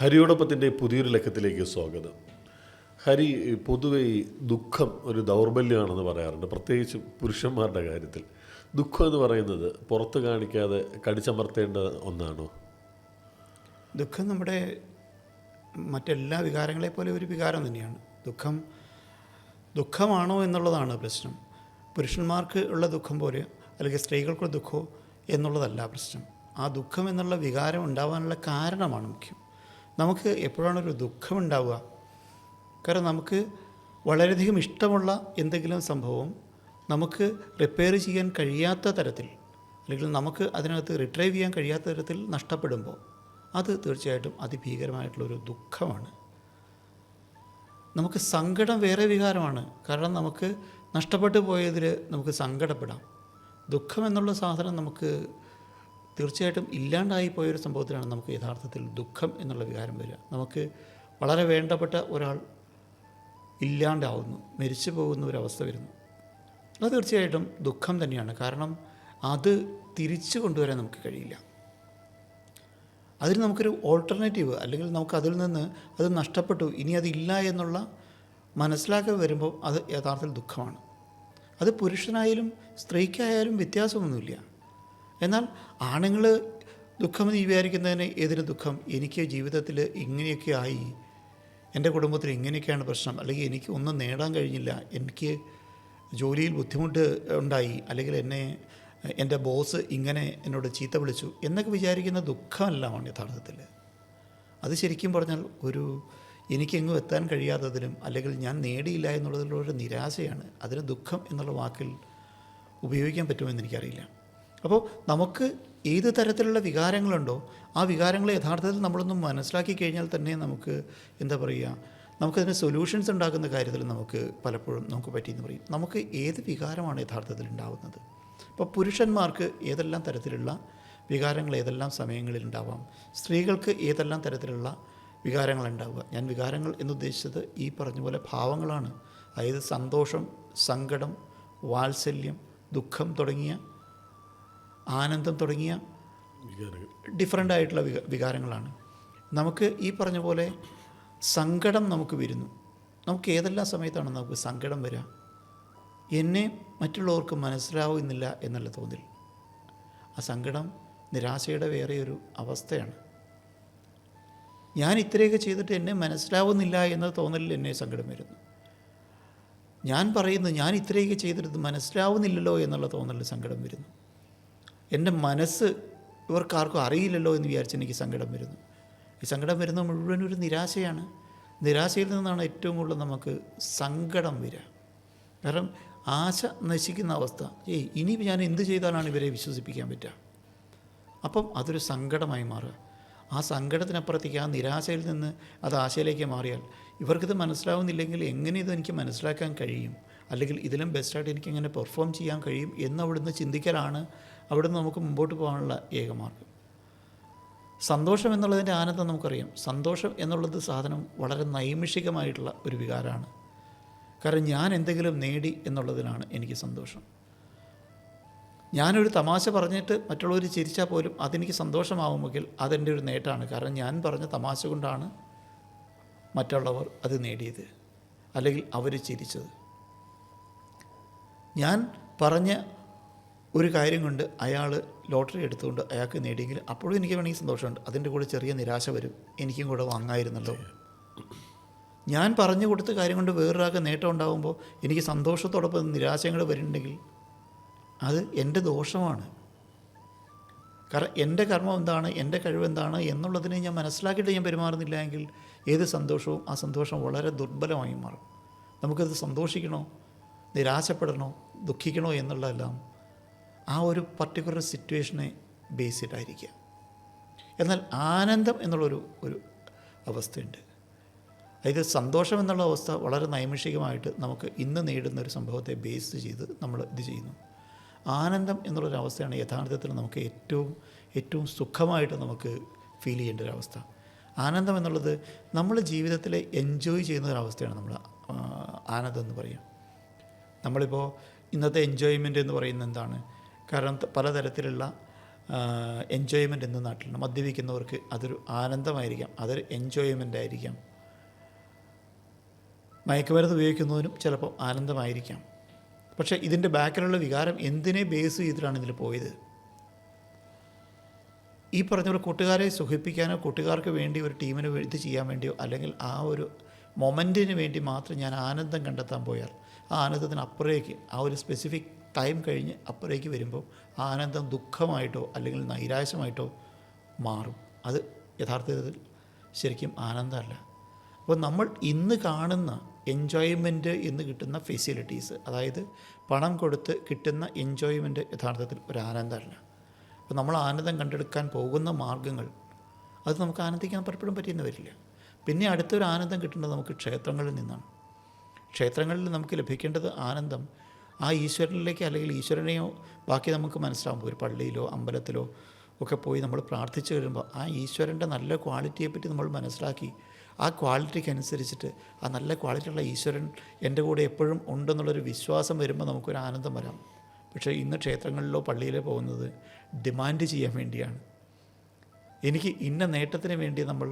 ഹരിയോടൊപ്പത്തിൻ്റെ പുതിയൊരു ലക്കത്തിലേക്ക് സ്വാഗതം. ഹരി, പൊതുവെ ഈ ദുഃഖം ഒരു ദൗർബല്യമാണെന്ന് പറയാറുണ്ട്, പ്രത്യേകിച്ച് പുരുഷന്മാരുടെ കാര്യത്തിൽ. ദുഃഖം എന്ന് പറയുന്നത് പുറത്ത് കാണിക്കാതെ കടിച്ചമർത്തേണ്ട ഒന്നാണോ? ദുഃഖം നമ്മുടെ മറ്റെല്ലാ വികാരങ്ങളെപ്പോലെ ഒരു വികാരം തന്നെയാണ്. ദുഃഖമാണോ എന്നുള്ളതാണ് പ്രശ്നം. പുരുഷന്മാർക്ക് ഉള്ള ദുഃഖം പോലെ അല്ലെങ്കിൽ സ്ത്രീകൾക്കുള്ള ദുഃഖമോ എന്നുള്ളതല്ല പ്രശ്നം. ആ ദുഃഖം എന്നുള്ള വികാരം ഉണ്ടാകാനുള്ള കാരണമാണ് മുഖ്യം. നമുക്ക് എപ്പോഴാണൊരു ദുഃഖം ഉണ്ടാവുക? കാരണം നമുക്ക് വളരെയധികം ഇഷ്ടമുള്ള എന്തെങ്കിലും സംഭവം നമുക്ക് റിപ്പയർ ചെയ്യാൻ കഴിയാത്ത തരത്തിൽ, അല്ലെങ്കിൽ നമുക്ക് അതിനകത്ത് റിട്രൈവ് ചെയ്യാൻ കഴിയാത്ത തരത്തിൽ നഷ്ടപ്പെടുമ്പോൾ അത് തീർച്ചയായിട്ടും അതിഭീകരമായിട്ടുള്ളൊരു ദുഃഖമാണ്. നമുക്ക് സങ്കടം വേറെ വികാരമാണ്. കാരണം നമുക്ക് നഷ്ടപ്പെട്ടു പോയതിൽ നമുക്ക് സങ്കടപ്പെടാം. ദുഃഖം എന്നുള്ള സാധനം നമുക്ക് തീർച്ചയായിട്ടും ഇല്ലാണ്ടായി പോയൊരു സംഭവത്തിലാണ് നമുക്ക് യഥാർത്ഥത്തിൽ ദുഃഖം എന്നുള്ള വികാരം വരിക. നമുക്ക് വളരെ വേണ്ടപ്പെട്ട ഒരാൾ ഇല്ലാണ്ടാവുന്നു, മരിച്ചു പോകുന്ന ഒരവസ്ഥ വരുന്നു. അത് തീർച്ചയായിട്ടും ദുഃഖം തന്നെയാണ്. കാരണം അത് തിരിച്ചു കൊണ്ടുവരാൻ നമുക്ക് കഴിയില്ല. അതിന് നമുക്കൊരു ഓൾട്ടർനേറ്റീവ്, അല്ലെങ്കിൽ നമുക്ക് അതിൽ നിന്ന് അത് നഷ്ടപ്പെട്ടു, ഇനി അതില്ല എന്നുള്ള മനസ്സിലാക്കി വരുമ്പോൾ അത് യഥാർത്ഥത്തിൽ ദുഃഖമാണ്. അത് പുരുഷനായാലും സ്ത്രീക്കായാലും വ്യത്യാസമൊന്നുമില്ല. എന്നാൽ ആണുങ്ങൾ ദുഃഖമെന്ന് വിചാരിക്കുന്നതിന് എതിര് ദുഃഖം, എനിക്ക് ജീവിതത്തിൽ ഇങ്ങനെയൊക്കെ ആയി, എൻ്റെ കുടുംബത്തിൽ ഇങ്ങനെയൊക്കെയാണ് പ്രശ്നം, അല്ലെങ്കിൽ എനിക്ക് ഒന്നും നേടാൻ കഴിഞ്ഞില്ല, എനിക്ക് ജോലിയിൽ ബുദ്ധിമുട്ട് ഉണ്ടായി, അല്ലെങ്കിൽ എൻ്റെ ബോസ് ഇങ്ങനെ എന്നോട് ചീത്ത വിളിച്ചു എന്നൊക്കെ വിചാരിക്കുന്ന ദുഃഖമെല്ലാമാണ് യഥാർത്ഥത്തിൽ. അത് ശരിക്കും പറഞ്ഞാൽ എനിക്കെങ്ങും എത്താൻ കഴിയാത്തതിലും, അല്ലെങ്കിൽ ഞാൻ നേടിയില്ല എന്നുള്ളതിലൊരു നിരാശയാണ്. അതിന് ദുഃഖം എന്നുള്ള വാക്കിൽ ഉപയോഗിക്കാൻ പറ്റുമെന്ന് എനിക്കറിയില്ല. അപ്പോൾ നമുക്ക് ഏത് തരത്തിലുള്ള വികാരങ്ങളുണ്ടോ ആ വികാരങ്ങൾ യഥാർത്ഥത്തിൽ നമ്മളൊന്നും മനസ്സിലാക്കി കഴിഞ്ഞാൽ തന്നെ നമുക്ക് നമുക്കതിന് സൊല്യൂഷൻസ് ഉണ്ടാക്കുന്ന കാര്യത്തിൽ നമുക്ക് പലപ്പോഴും നമുക്ക് പറ്റിയെന്ന് പറയും. നമുക്ക് ഏത് വികാരമാണ് യഥാർത്ഥത്തിൽ ഉണ്ടാകുന്നത്? ഇപ്പോൾ പുരുഷന്മാർക്ക് ഏതെല്ലാം തരത്തിലുള്ള വികാരങ്ങൾ ഏതെല്ലാം സമയങ്ങളിൽ ഉണ്ടാവാം, സ്ത്രീകൾക്ക് ഏതെല്ലാം തരത്തിലുള്ള വികാരങ്ങളുണ്ടാവുക. ഞാൻ വികാരങ്ങൾ എന്നുദ്ദേശിച്ചത് ഈ പറഞ്ഞ പോലെ ഭാവങ്ങളാണ്. അതായത് സന്തോഷം, സങ്കടം, വാത്സല്യം, ദുഃഖം തുടങ്ങിയ, ആനന്ദം തുടങ്ങിയ ഡിഫറൻ്റ് ആയിട്ടുള്ള വികാരങ്ങളാണ്. നമുക്ക് ഈ പറഞ്ഞ പോലെ സങ്കടം നമുക്ക് വരുന്നു. നമുക്ക് ഏതെല്ലാം സമയത്താണ് നമുക്ക് സങ്കടം വരിക? എന്നെ മറ്റുള്ളവർക്ക് മനസ്സിലാവുന്നില്ല എന്നുള്ള തോന്നൽ. ആ സങ്കടം നിരാശയുടെ വേറെ ഒരു അവസ്ഥയാണ്. ഞാൻ ഇത്രയൊക്കെ ചെയ്തിട്ട് എന്നെ മനസ്സിലാവുന്നില്ല എന്ന തോന്നലിൽ എന്നെ സങ്കടം വരുന്നു. ഞാൻ പറയുന്നു ഞാൻ ഇത്രയൊക്കെ ചെയ്തിട്ട് മനസ്സിലാവുന്നില്ലല്ലോ എന്നുള്ള തോന്നലിൽ സങ്കടം വരുന്നു. എൻ്റെ മനസ്സ് ഇവർക്കാർക്കും അറിയില്ലല്ലോ എന്ന് വിചാരിച്ച് എനിക്ക് സങ്കടം വരുന്നു. ഈ സങ്കടം വരുന്നത് മുഴുവൻ ഒരു നിരാശയാണ്. നിരാശയിൽ നിന്നാണ് ഏറ്റവും കൂടുതൽ നമുക്ക് സങ്കടം വരിക. കാരണം ആശ നശിക്കുന്ന അവസ്ഥ. ഇനി ഞാൻ എന്ത് ചെയ്താലാണ് ഇവരെ വിശ്വസിപ്പിക്കാൻ പറ്റുക? അപ്പം അതൊരു സങ്കടമായി മാറുക. ആ സങ്കടത്തിനപ്പുറത്തേക്ക് ആ നിരാശയിൽ നിന്ന് അത് ആശയിലേക്ക് മാറിയാൽ, ഇവർക്കിത് മനസ്സിലാവുന്നില്ലെങ്കിൽ എങ്ങനെ ഇത് എനിക്ക് മനസ്സിലാക്കാൻ കഴിയും, അല്ലെങ്കിൽ ഇതിലും ബെസ്റ്റായിട്ട് എനിക്ക് എങ്ങനെ പെർഫോം ചെയ്യാൻ കഴിയും എന്ന് അവിടുന്ന് ചിന്തിക്കലാണ് അവിടുന്ന് നമുക്ക് മുമ്പോട്ട് പോകാനുള്ള ഏകമാർഗം. സന്തോഷം എന്നുള്ളതിൻ്റെ ആനന്ദം നമുക്കറിയാം. സന്തോഷം എന്നുള്ളത് സാധനം വളരെ നൈമിഷികമായിട്ടുള്ള ഒരു വികാരമാണ്. കാരണം ഞാൻ എന്തെങ്കിലും നേടി എന്നുള്ളതിനാണ് എനിക്ക് സന്തോഷം. ഞാനൊരു തമാശ പറഞ്ഞിട്ട് മറ്റുള്ളവർ ചിരിച്ചാൽ പോലും അതെനിക്ക് സന്തോഷമാവുമെങ്കിൽ അതെൻ്റെ ഒരു നേട്ടമാണ്. കാരണം ഞാൻ പറഞ്ഞ തമാശ കൊണ്ടാണ് മറ്റുള്ളവർ അത് നേടിയത്, അല്ലെങ്കിൽ അവർ ചിരിച്ചത്. ഞാൻ പറഞ്ഞ ഒരു കാര്യം കൊണ്ട് അയാൾ ലോട്ടറി എടുത്തുകൊണ്ട് അയാൾക്ക് നേടിയെങ്കിൽ അപ്പോഴും എനിക്ക് വേണമെങ്കിൽ സന്തോഷമുണ്ട്. അതിൻ്റെ കൂടെ ചെറിയ നിരാശ വരും, എനിക്കും കൂടെ വാങ്ങായിരുന്നല്ലോ. ഞാൻ പറഞ്ഞു കൊടുത്ത കാര്യം കൊണ്ട് വേറൊരാൾക്ക് നേട്ടം ഉണ്ടാകുമ്പോൾ എനിക്ക് സന്തോഷത്തോടൊപ്പം നിരാശകൾ വരുന്നുണ്ടെങ്കിൽ അത് എൻ്റെ ദോഷമാണ്. കാരണം എൻ്റെ കർമ്മം എന്താണ്, എൻ്റെ കഴിവെന്താണ് എന്നുള്ളതിനെ ഞാൻ മനസ്സിലാക്കിയിട്ട് ഞാൻ പെരുമാറുന്നില്ല എങ്കിൽ ഏത് സന്തോഷവും ആ സന്തോഷം വളരെ ദുർബലമായി മാറും. നമുക്കത് സന്തോഷിക്കണോ, നിരാശപ്പെടണോ, ദുഃഖിക്കണോ എന്നുള്ളതെല്ലാം ആ ഒരു പർട്ടിക്കുലർ സിറ്റുവേഷനെ ബേസ് ചെയ്തായിരിക്കുക. എന്നാൽ ആനന്ദം എന്നുള്ളൊരു അവസ്ഥയുണ്ട്. അതായത് സന്തോഷം എന്നുള്ള അവസ്ഥ വളരെ നൈമിഷികമായിട്ട് നമുക്ക് ഇന്ന് നേടുന്ന ഒരു സംഭവത്തെ ബേസ് ചെയ്ത് നമ്മൾ ഇത് ചെയ്യുന്നു. ആനന്ദം എന്നുള്ളൊരവസ്ഥയാണ് യഥാർത്ഥത്തിൽ നമുക്ക് ഏറ്റവും സുഖമായിട്ട് നമുക്ക് ഫീൽ ചെയ്യേണ്ട ഒരവസ്ഥ. ആനന്ദം എന്നുള്ളത് നമ്മൾ ജീവിതത്തിൽ എൻജോയ് ചെയ്യുന്ന ഒരവസ്ഥയാണ് നമ്മൾ ആനന്ദം എന്ന് പറയുക. നമ്മളിപ്പോൾ ഇന്നത്തെ എൻജോയ്മെൻ്റ് എന്ന് പറയുന്നത് എന്താണ്? കാരണം പലതരത്തിലുള്ള എൻജോയ്മെൻ്റ് എന്ന നാട്ടിലുണ്ട്. മദ്യപിക്കുന്നവർക്ക് അതൊരു ആനന്ദമായിരിക്കാം, അതൊരു എൻജോയ്മെൻ്റ് ആയിരിക്കാം. മയക്കുമരുന്ന് ഉപയോഗിക്കുന്നതിനും ചിലപ്പോൾ ആനന്ദമായിരിക്കാം. പക്ഷേ ഇതിൻ്റെ ബാക്കിലുള്ള വികാരം എന്തിനെ ബേസ് ചെയ്തിട്ടാണ് ഇതിൽ പോയത്? ഈ പറഞ്ഞ പോലെ കൂട്ടുകാരെ സുഖിപ്പിക്കാനോ കൂട്ടുകാർക്ക് വേണ്ടി ഒരു ടീമിന് ഇത് ചെയ്യാൻ വേണ്ടിയോ അല്ലെങ്കിൽ ആ ഒരു മൊമെൻറ്റിന് വേണ്ടി മാത്രം ഞാൻ ആനന്ദം കണ്ടെത്താൻ പോയാൽ ആ ആനന്ദത്തിന് അപ്പുറേക്ക് ആ ഒരു സ്പെസിഫിക് ടൈം കഴിഞ്ഞ് അപ്പുറേക്ക് വരുമ്പോൾ ആ ആനന്ദം ദുഃഖമായിട്ടോ അല്ലെങ്കിൽ നൈരാശ്യമായിട്ടോ മാറും. അത് യഥാർത്ഥത്തിൽ ശരിക്കും ആനന്ദമല്ല. അപ്പോൾ നമ്മൾ ഇന്ന് കാണുന്ന എൻജോയ്മെൻറ്റ് എന്ന് കിട്ടുന്ന ഫെസിലിറ്റീസ്, അതായത് പണം കൊടുത്ത് കിട്ടുന്ന എൻജോയ്മെൻറ്റ് യഥാർത്ഥത്തിൽ ഒരു ആനന്ദമല്ല. അപ്പോൾ നമ്മൾ ആനന്ദം കണ്ടെടുക്കാൻ പോകുന്ന മാർഗ്ഗങ്ങൾ അത് നമുക്ക് ആനന്ദിക്കാൻ പലപ്പോഴും പറ്റിയെന്ന് വരില്ല. പിന്നെ അടുത്തൊരു ആനന്ദം കിട്ടേണ്ടത് നമുക്ക് ക്ഷേത്രങ്ങളിൽ നിന്നാണ്. ക്ഷേത്രങ്ങളിൽ നമുക്ക് ലഭിക്കേണ്ടത് ആനന്ദം ആ ഈശ്വരനിലേക്ക് അല്ലെങ്കിൽ ഈശ്വരനെയോ ബാക്കി നമുക്ക് മനസ്സിലാകുമ്പോൾ ഒരു പള്ളിയിലോ അമ്പലത്തിലോ ഒക്കെ പോയി നമ്മൾ പ്രാർത്ഥിച്ചു കഴിയുമ്പോൾ ആ ഈശ്വരൻ്റെ നല്ല ക്വാളിറ്റിയെപ്പറ്റി നമ്മൾ മനസ്സിലാക്കി ആ ക്വാളിറ്റിക്ക് അനുസരിച്ചിട്ട് ആ നല്ല ക്വാളിറ്റിയുള്ള ഈശ്വരൻ എൻ്റെ കൂടെ എപ്പോഴും ഉണ്ടെന്നുള്ളൊരു വിശ്വാസം വരുമ്പോൾ നമുക്കൊരു ആനന്ദം വരാം. പക്ഷേ ഇന്ന് ക്ഷേത്രങ്ങളിലോ പള്ളിയിലോ പോകുന്നത് ഡിമാൻഡ് ചെയ്യാൻ വേണ്ടിയാണ്. എനിക്ക് ഇന്ന നേട്ടത്തിന് വേണ്ടി നമ്മൾ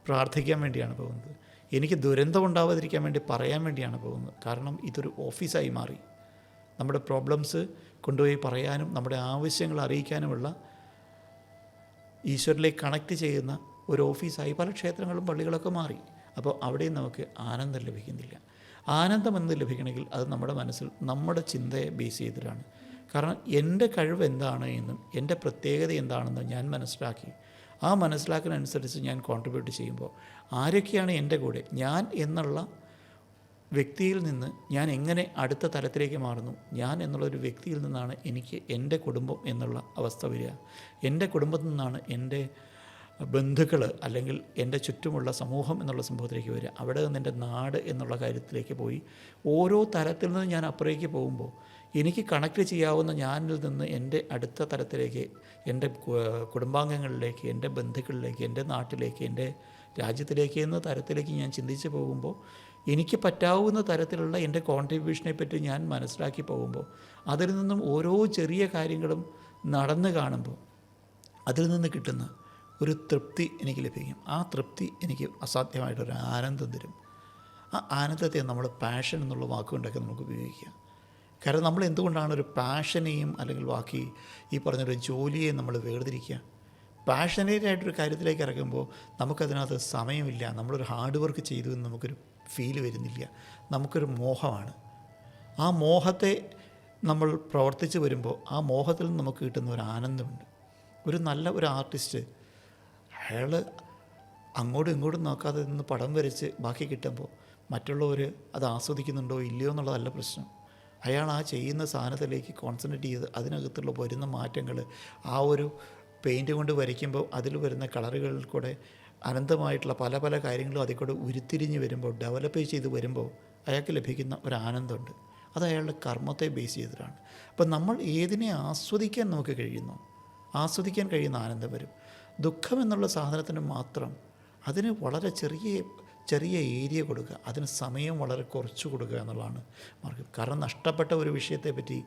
പ്രാർത്ഥിക്കാൻ വേണ്ടിയാണ് പോകുന്നത്. എനിക്ക് ദുരന്തം ഉണ്ടാവാതിരിക്കാൻ വേണ്ടി പറയാൻ വേണ്ടിയാണ് പോകുന്നത്. കാരണം ഇതൊരു ഓഫീസായി മാറി. നമ്മുടെ പ്രോബ്ലംസ് കൊണ്ടുപോയി പറയാനും നമ്മുടെ ആവശ്യങ്ങൾ അറിയിക്കാനുമുള്ള ഈശ്വരനിലേക്ക് കണക്റ്റ് ചെയ്യുന്ന ഒരു ഓഫീസായി പല ക്ഷേത്രങ്ങളും പള്ളികളൊക്കെ മാറി. അപ്പോൾ അവിടെയും നമുക്ക് ആനന്ദം ലഭിക്കുന്നില്ല. ആനന്ദം എന്ന് ലഭിക്കണമെങ്കിൽ അത് നമ്മുടെ മനസ്സിൽ നമ്മുടെ ചിന്തയെ ബേസ് ചെയ്തിട്ടാണ്. കാരണം എൻ്റെ കഴിവ് എന്താണ് എന്നും എൻ്റെ പ്രത്യേകത എന്താണെന്നും ഞാൻ മനസ്സിലാക്കി ആ മനസ്സിലാക്കലനുസരിച്ച് ഞാൻ കോൺട്രിബ്യൂട്ട് ചെയ്യുമ്പോൾ ആരൊക്കെയാണ് എൻ്റെ കൂടെ, ഞാൻ എന്നുള്ള വ്യക്തിയിൽ നിന്ന് ഞാൻ എങ്ങനെ അടുത്ത തലത്തിലേക്ക് മാറുന്നു, ഞാൻ എന്നുള്ളൊരു വ്യക്തിയിൽ നിന്നാണ് എനിക്ക് എൻ്റെ കുടുംബം എന്നുള്ള അവസ്ഥ വരിക. എൻ്റെ കുടുംബത്തിൽ നിന്നാണ് എൻ്റെ ബന്ധുക്കൾ അല്ലെങ്കിൽ എൻ്റെ ചുറ്റുമുള്ള സമൂഹം എന്നുള്ള സംഭവത്തിലേക്ക് വരിക. അവിടെ നിന്ന് എൻ്റെ നാട് എന്നുള്ള കാര്യത്തിലേക്ക് പോയി ഓരോ തലത്തിൽ നിന്ന് ഞാൻ അപ്പുറേക്ക് പോകുമ്പോൾ എനിക്ക് കണക്ട് ചെയ്യാവുന്ന ഞാനിൽ നിന്ന് എൻ്റെ അടുത്ത തലത്തിലേക്ക്, എൻ്റെ കുടുംബാംഗങ്ങളിലേക്ക്, എൻ്റെ ബന്ധുക്കളിലേക്ക്, എൻ്റെ നാട്ടിലേക്ക്, എൻ്റെ രാജ്യത്തിലേക്ക് എന്ന തരത്തിലേക്ക് ഞാൻ ചിന്തിച്ച് പോകുമ്പോൾ എനിക്ക് പറ്റാവുന്ന തരത്തിലുള്ള എൻ്റെ കോൺട്രിബ്യൂഷനെ പറ്റി ഞാൻ മനസ്സിലാക്കി പോകുമ്പോൾ അതിൽ നിന്നും ഓരോ ചെറിയ കാര്യങ്ങളും നടന്നു കാണുമ്പോൾ അതിൽ നിന്ന് കിട്ടുന്ന ഒരു തൃപ്തി എനിക്ക് ലഭിക്കും. ആ തൃപ്തി എനിക്ക് അസാധ്യമായിട്ടൊരു ആനന്ദം തരും. ആ ആനന്ദത്തെ നമ്മൾ പാഷൻ എന്നുള്ള വാക്കുകൊണ്ടൊക്കെ നമുക്ക് ഉപയോഗിക്കാം. കാരണം നമ്മൾ എന്തുകൊണ്ടാണ് ഒരു പാഷനെയും അല്ലെങ്കിൽ ബാക്കി ഈ പറഞ്ഞൊരു ജോലിയെ നമ്മൾ വേർതിരിക്കുക? പാഷനേറ്റായിട്ടൊരു കാര്യത്തിലേക്ക് ഇറങ്ങുമ്പോൾ നമുക്കതിനകത്ത് സമയമില്ല, നമ്മളൊരു ഹാർഡ് വർക്ക് ചെയ്തു എന്ന് നമുക്കൊരു ഫീൽ വരുന്നില്ല, നമുക്കൊരു മോഹമാണ്. ആ മോഹത്തെ നമ്മൾ പ്രവർത്തിച്ച് വരുമ്പോൾ ആ മോഹത്തിൽ നിന്ന് നമുക്ക് കിട്ടുന്ന ഒരു ആനന്ദമുണ്ട്. ഒരു നല്ല ഒരു ആർട്ടിസ്റ്റ് അയാൾ അങ്ങോട്ടും ഇങ്ങോട്ടും നോക്കാതെ നിന്ന് പടം വരച്ച് ബാക്കി കിട്ടുമ്പോൾ മറ്റുള്ളവർ അത് ആസ്വദിക്കുന്നുണ്ടോ ഇല്ലയോ എന്നുള്ളതല്ല പ്രശ്നം. അയാൾ ആ ചെയ്യുന്ന സാധനത്തിലേക്ക് കോൺസെൻട്രേറ്റ് ചെയ്ത് അതിനകത്തുള്ള വരുന്ന മാറ്റങ്ങൾ, ആ ഒരു പെയിൻറ്റ് കൊണ്ട് വരയ്ക്കുമ്പോൾ അതിൽ വരുന്ന കളറുകളിൽ കൂടെ അനന്തമായിട്ടുള്ള പല പല കാര്യങ്ങളും അതിൽ കൂടെ ഉരുത്തിരിഞ്ഞ് വരുമ്പോൾ ഡെവലപ്പ് ചെയ്ത് വരുമ്പോൾ അയാൾക്ക് ലഭിക്കുന്ന ഒരു ആനന്ദമുണ്ട്. അത് അയാളുടെ കർമ്മത്തെ ബേസ് ചെയ്തിട്ടാണ്. അപ്പം നമ്മൾ ഏതിനെ ആസ്വദിക്കാൻ നമുക്ക് കഴിയുന്നു, ആസ്വദിക്കാൻ കഴിയുന്ന ആനന്ദം വരും. ദുഃഖം എന്നുള്ള സാധനത്തിന് മാത്രം അതിന് വളരെ ചെറിയ ഏരിയ കൊടുക്കുക, അതിന് സമയം വളരെ കുറച്ച് കൊടുക്കുക എന്നുള്ളതാണ് മാർഗം. കാരണം നഷ്ടപ്പെട്ട ഒരു വിഷയത്തെപ്പറ്റി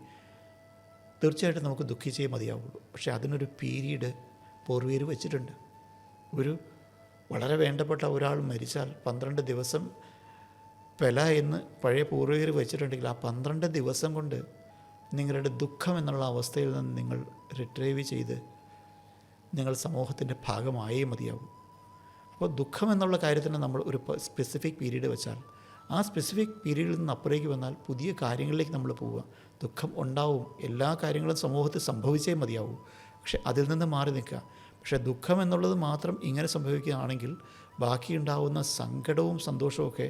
തീർച്ചയായിട്ടും നമുക്ക് ദുഃഖിച്ചേ മതിയാവുള്ളൂ. പക്ഷേ അതിനൊരു പീരീഡ് പൂർവീകർ വെച്ചിട്ടുണ്ട്. ഒരു വളരെ വേണ്ടപ്പെട്ട ഒരാൾ മരിച്ചാൽ 12 ദിവസം പെല എന്ന് പഴയ പൂർവികർ വെച്ചിട്ടുണ്ടെങ്കിൽ ആ 12 ദിവസം കൊണ്ട് നിങ്ങളുടെ ദുഃഖം എന്നുള്ള അവസ്ഥയിൽ നിന്ന് നിങ്ങൾ റിട്രൈവ് ചെയ്ത് നിങ്ങൾ സമൂഹത്തിൻ്റെ ഭാഗമായേ മതിയാവും. അപ്പോൾ ദുഃഖം എന്നുള്ള കാര്യത്തിന് നമ്മൾ ഒരു സ്പെസിഫിക് പീരീഡ് വെച്ചാൽ ആ സ്പെസിഫിക് പീരീഡിൽ നിന്ന് അപ്പുറേക്ക് വന്നാൽ പുതിയ കാര്യങ്ങളിലേക്ക് നമ്മൾ പോവുക. ദുഃഖം ഉണ്ടാവും, എല്ലാ കാര്യങ്ങളും സമൂഹത്തിൽ സംഭവിച്ചേ മതിയാവും. പക്ഷെ അതിൽ നിന്ന് മാറി നിൽക്കുക. പക്ഷേ ദുഃഖം എന്നുള്ളത് മാത്രം ഇങ്ങനെ സംഭവിക്കുകയാണെങ്കിൽ ബാക്കിയുണ്ടാവുന്ന സങ്കടവും സന്തോഷവും ഒക്കെ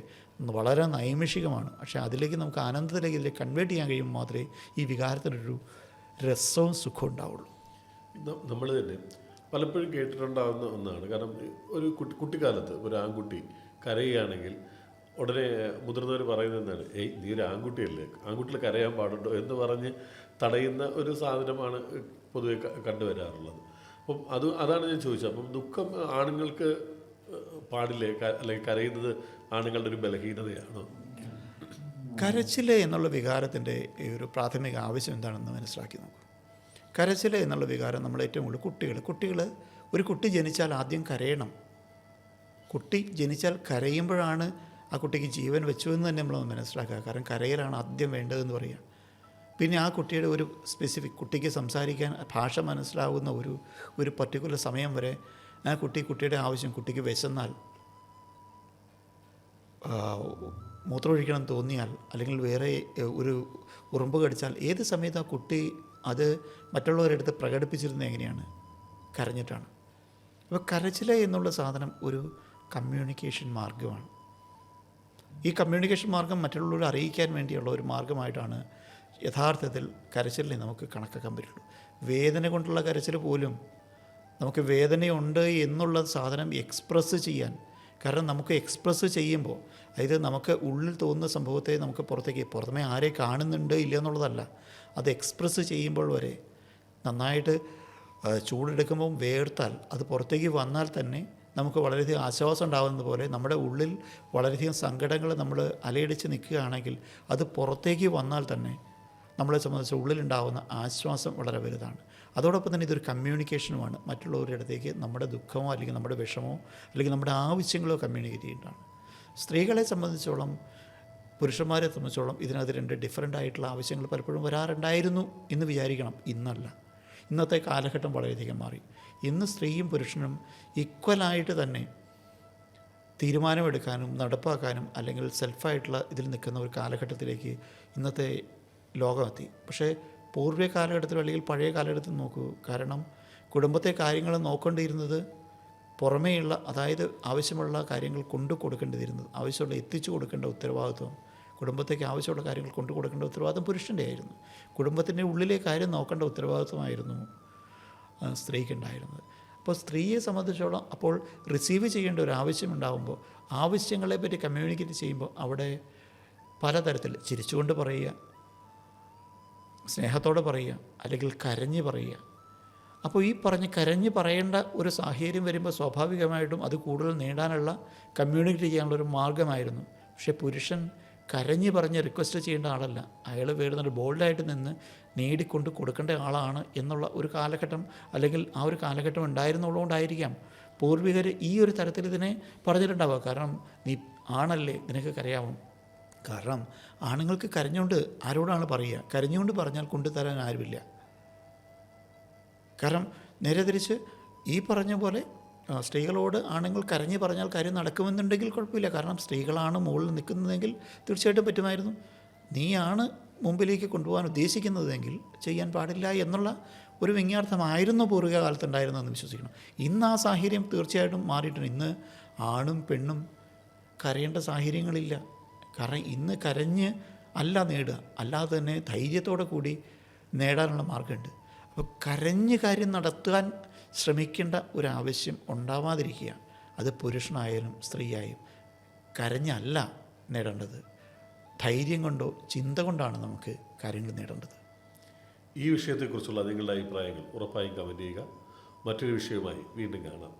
വളരെ നൈമിഷികമാണ്. പക്ഷേ അതിലേക്ക് നമുക്ക് ആനന്ദത്തിലേക്ക് ഇതിലേക്ക് കൺവേർട്ട് ചെയ്യാൻ കഴിയുമ്പോൾ മാത്രമേ ഈ വികാരത്തിനൊരു രസവും സുഖവും ഉണ്ടാവുള്ളൂ. നമ്മൾ തന്നെ പലപ്പോഴും കേട്ടിട്ടുണ്ടാകുന്ന ഒന്നാണ്. കാരണം ഒരു കുട്ടിക്കാലത്ത് ഒരു ആൺകുട്ടി കരയുകയാണെങ്കിൽ ഉടനെ മുതിർന്നവർ പറയുന്നത് എന്താണ്, നീ ഒരു ആൺകുട്ടിയല്ലേ, ആൺകുട്ടികൾ കരയാൻ പാടുണ്ടോ എന്ന് പറഞ്ഞ് തടയുന്ന ഒരു സാധനമാണ് പൊതുവെ കണ്ടുവരാറുള്ളത്. അപ്പം അതാണ് ഞാൻ ചോദിച്ചത്. അപ്പം ദുഃഖം ആണുങ്ങൾക്ക് പാടില്ലേ, അല്ലെങ്കിൽ കരയുന്നത് ആണുങ്ങളുടെ ഒരു ബലഹീനതയാണോ? കരച്ചിൽ എന്നുള്ള വികാരത്തിൻ്റെ ഒരു പ്രാഥമിക ആവശ്യം എന്താണെന്ന് മനസ്സിലാക്കി നോക്കും. കരച്ചിൽ എന്നുള്ള വികാരം നമ്മൾ ഏറ്റവും കൂടുതൽ കുട്ടികൾ ഒരു കുട്ടി ജനിച്ചാൽ ആദ്യം കരയണം. കുട്ടി ജനിച്ചാൽ കരയുമ്പോഴാണ് ആ കുട്ടിക്ക് ജീവൻ വെച്ചു എന്ന് തന്നെ നമ്മൾ മനസ്സിലാക്കുക. കാരണം കരയലാണ് ആദ്യം വേണ്ടതെന്ന് പറയുക. പിന്നെ ആ കുട്ടിയുടെ ഒരു സ്പെസിഫിക്, കുട്ടിക്ക് സംസാരിക്കാൻ ഭാഷ മനസ്സിലാവുന്ന ഒരു പർട്ടിക്കുലർ സമയം വരെ ആ കുട്ടിയുടെ ആവശ്യം, കുട്ടിക്ക് വിശന്നാൽ, മൂത്രമൊഴിക്കണം തോന്നിയാൽ, അല്ലെങ്കിൽ വേറെ ഒരു ഉറുമ്പ് കടിച്ചാൽ, ഏത് സമയത്ത് ആ കുട്ടി അത് മറ്റുള്ളവരുടെ അടുത്ത് പ്രകടിപ്പിച്ചിരുന്നത് എങ്ങനെയാണ്? കരഞ്ഞിട്ടാണ്. അപ്പോൾ കരച്ചിൽ എന്നുള്ള സാധനം ഒരു കമ്മ്യൂണിക്കേഷൻ മാർഗമാണ്. ഈ കമ്മ്യൂണിക്കേഷൻ മാർഗം മറ്റുള്ളവരെ അറിയിക്കാൻ വേണ്ടിയുള്ള ഒരു മാർഗമായിട്ടാണ് യഥാർത്ഥത്തിൽ കരച്ചിലിനെ നമുക്ക് കണക്കാക്കാൻ പറ്റുള്ളൂ. വേദന കൊണ്ടുള്ള കരച്ചിൽ പോലും നമുക്ക് വേദനയുണ്ട് എന്നുള്ള സാധനം എക്സ്പ്രസ് ചെയ്യാൻ, കാരണം നമുക്ക് എക്സ്പ്രസ് ചെയ്യുമ്പോൾ, അതായത് നമുക്ക് ഉള്ളിൽ തോന്നുന്ന സംഭവത്തെ നമുക്ക് പുറമേ ആരെ കാണുന്നുണ്ട് ഇല്ല എന്നുള്ളതല്ല, അത് എക്സ്പ്രസ് ചെയ്യുമ്പോൾ വരെ നന്നായിട്ട് ചൂടെടുക്കുമ്പം വേർത്താൽ അത് പുറത്തേക്ക് വന്നാൽ തന്നെ നമുക്ക് വളരെയധികം ആശ്വാസം ഉണ്ടാകുന്നത് പോലെ നമ്മുടെ ഉള്ളിൽ വളരെയധികം സങ്കടങ്ങൾ നമ്മൾ അലയടിച്ച് നിൽക്കുകയാണെങ്കിൽ അത് പുറത്തേക്ക് വന്നാൽ തന്നെ നമ്മളെ സംബന്ധിച്ച് ഉള്ളിലുണ്ടാകുന്ന ആശ്വാസം വളരെ വലുതാണ്. അതോടൊപ്പം തന്നെ ഇതൊരു കമ്മ്യൂണിക്കേഷനുമാണ്. മറ്റുള്ളവരുടെ അടുത്തേക്ക് നമ്മുടെ ദുഃഖമോ അല്ലെങ്കിൽ നമ്മുടെ വിഷമോ അല്ലെങ്കിൽ നമ്മുടെ ആവശ്യങ്ങളോ കമ്മ്യൂണിക്കേറ്റ് ചെയ്യേണ്ടതാണ്. സ്ത്രീകളെ സംബന്ധിച്ചോളം, പുരുഷന്മാരെ സംബന്ധിച്ചോളം ഇതിനകത്ത് രണ്ട് ഡിഫറൻ്റ് ആയിട്ടുള്ള ആവശ്യങ്ങൾ പലപ്പോഴും വരാറുണ്ടായിരുന്നു എന്ന് വിചാരിക്കണം. ഇന്നല്ല. ഇന്നത്തെ കാലഘട്ടം വളരെയധികം മാറി. ഇന്ന് സ്ത്രീയും പുരുഷനും ഈക്വലായിട്ട് തന്നെ തീരുമാനമെടുക്കാനും നടപ്പാക്കാനും അല്ലെങ്കിൽ സെൽഫായിട്ടുള്ള ഇതിൽ നിൽക്കുന്ന ഒരു കാലഘട്ടത്തിലേക്ക് ഇന്നത്തെ ലോകമെത്തി. പക്ഷേ പൂർവ്വ കാലഘട്ടത്തിൽ അല്ലെങ്കിൽ പഴയ കാലഘട്ടത്തിൽ നോക്കൂ. കാരണം കുടുംബത്തെ കാര്യങ്ങൾ നോക്കേണ്ടിയിരുന്നത് പുറമേയുള്ള, അതായത് ആവശ്യമുള്ള കാര്യങ്ങൾ കൊണ്ടു കൊടുക്കേണ്ടിയിരുന്നത്, ആവശ്യമുള്ള എത്തിച്ചു കൊടുക്കേണ്ട ഉത്തരവാദിത്വം, കുടുംബത്തേക്ക് ആവശ്യമുള്ള കാര്യങ്ങൾ കൊണ്ടു കൊടുക്കേണ്ട ഉത്തരവാദിത്വം പുരുഷൻ്റെ ആയിരുന്നു. കുടുംബത്തിൻ്റെ ഉള്ളിലെ കാര്യം നോക്കേണ്ട ഉത്തരവാദിത്വമായിരുന്നു സ്ത്രീക്കുണ്ടായിരുന്നത്. അപ്പോൾ സ്ത്രീയെ സംബന്ധിച്ചോളം അപ്പോൾ റിസീവ് ചെയ്യേണ്ട ഒരു ആവശ്യമുണ്ടാകുമ്പോൾ ആവശ്യങ്ങളെപ്പറ്റി കമ്മ്യൂണിക്കേറ്റ് ചെയ്യുമ്പോൾ അവിടെ പലതരത്തിൽ ചിരിച്ചുകൊണ്ട് പറയുക, സ്നേഹത്തോടെ പറയുക, അല്ലെങ്കിൽ കരഞ്ഞ് പറയുക. അപ്പോൾ ഈ കരഞ്ഞ് പറയേണ്ട ഒരു സാഹചര്യം വരുമ്പോൾ സ്വാഭാവികമായിട്ടും അത് കൂടുതൽ നേടാനുള്ള, കമ്മ്യൂണിക്കേറ്റ് ചെയ്യാനുള്ള ഒരു മാർഗ്ഗമായിരുന്നു. പക്ഷേ പുരുഷൻ കരഞ്ഞ് പറഞ്ഞ് റിക്വസ്റ്റ് ചെയ്യേണ്ട ആളല്ല. അയാൾ വേണ്ടുന്ന ബോൾഡായിട്ട് നിന്ന് നേടിക്കൊണ്ട് കൊടുക്കേണ്ട ആളാണ് എന്നുള്ള ഒരു കാലഘട്ടം, അല്ലെങ്കിൽ ആ ഒരു കാലഘട്ടം ഉണ്ടായിരുന്നുള്ളതുകൊണ്ടായിരിക്കാം പൂർവികർ ഈ ഒരു തരത്തിൽ ഇതിനെ പറഞ്ഞിട്ടുണ്ടാവുക. കാരണം നീ ആണല്ലേ, നിനക്ക് കരയാവും. കാരണം ആണുങ്ങൾക്ക് കരഞ്ഞുകൊണ്ട് ആരോടാണ് പറയുക? കരഞ്ഞുകൊണ്ട് പറഞ്ഞാൽ കൊണ്ടുതരാൻ ആരുമില്ല. കാരണം നേരെ തിരിച്ച് ഈ പറഞ്ഞ പോലെ സ്ത്രീകളോട് ആണുങ്ങൾ കരഞ്ഞ് പറഞ്ഞാൽ കാര്യം നടക്കുമെന്നുണ്ടെങ്കിൽ കുഴപ്പമില്ല. കാരണം സ്ത്രീകളാണ് മുകളിൽ നിൽക്കുന്നതെങ്കിൽ തീർച്ചയായിട്ടും പറ്റുമായിരുന്നു. നീയാണ് മുമ്പിലേക്ക് കൊണ്ടുപോകാൻ ഉദ്ദേശിക്കുന്നതെങ്കിൽ ചെയ്യാൻ പാടില്ല എന്നുള്ള ഒരു വ്യംഗ്യാർത്ഥമായിരുന്നു പൂർവിക കാലത്തുണ്ടായിരുന്നതെന്ന് വിശ്വസിക്കണം. ഇന്ന് ആ സാഹചര്യം തീർച്ചയായിട്ടും മാറിയിട്ടുണ്ട്. ഇന്ന് ആണും പെണ്ണും കരയേണ്ട സാഹചര്യങ്ങളില്ല. കാരണം ഇന്ന് കരഞ്ഞ് അല്ല നേടുക, അല്ലാതെ തന്നെ ധൈര്യത്തോടെ കൂടി നേടാനുള്ള മാർഗമുണ്ട്. അപ്പോൾ കരഞ്ഞ് കാര്യം നടത്താൻ ശ്രമിക്കേണ്ട ഒരാവശ്യം ഉണ്ടാവാതിരിക്കുക. അത് പുരുഷനായാലും സ്ത്രീയായും കരഞ്ഞല്ല നേടേണ്ടത്, ധൈര്യം കൊണ്ടോ ചിന്ത കൊണ്ടാണ് നമുക്ക് കാര്യങ്ങൾ നേടേണ്ടത്. ഈ വിഷയത്തെക്കുറിച്ചുള്ള നിങ്ങളുടെ അഭിപ്രായങ്ങൾ ഉറപ്പായും കമൻറ്റ് ചെയ്യുക. മറ്റൊരു വിഷയവുമായി വീണ്ടും കാണാം.